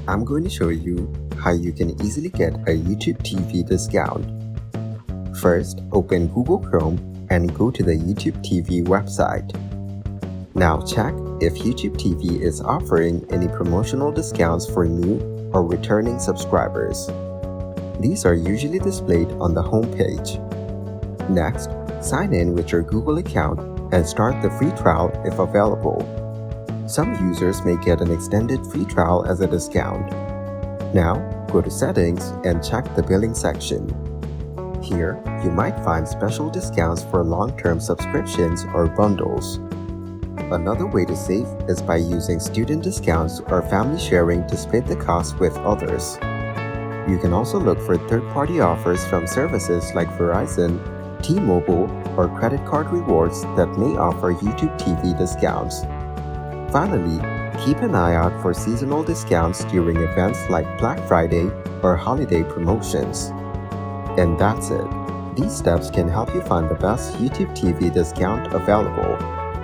I'm going to show you how you can easily get a YouTube TV discount. First, open Google Chrome and go to the YouTube TV website. Now check if YouTube TV is offering any promotional discounts for new or returning subscribers. These are usually displayed on the home page. Next, sign in with your Google account and start the free trial if available. Some users may get an extended free trial as a discount. Now, go to Settings and check the Billing section. Here, you might find special discounts for long-term subscriptions or bundles. Another way to save is by using student discounts or family sharing to split the cost with others. You can also look for third-party offers from services like Verizon, T-Mobile, or credit card rewards that may offer YouTube TV discounts. Finally, keep an eye out for seasonal discounts during events like Black Friday or holiday promotions. And that's it. These steps can help you find the best YouTube TV discount available.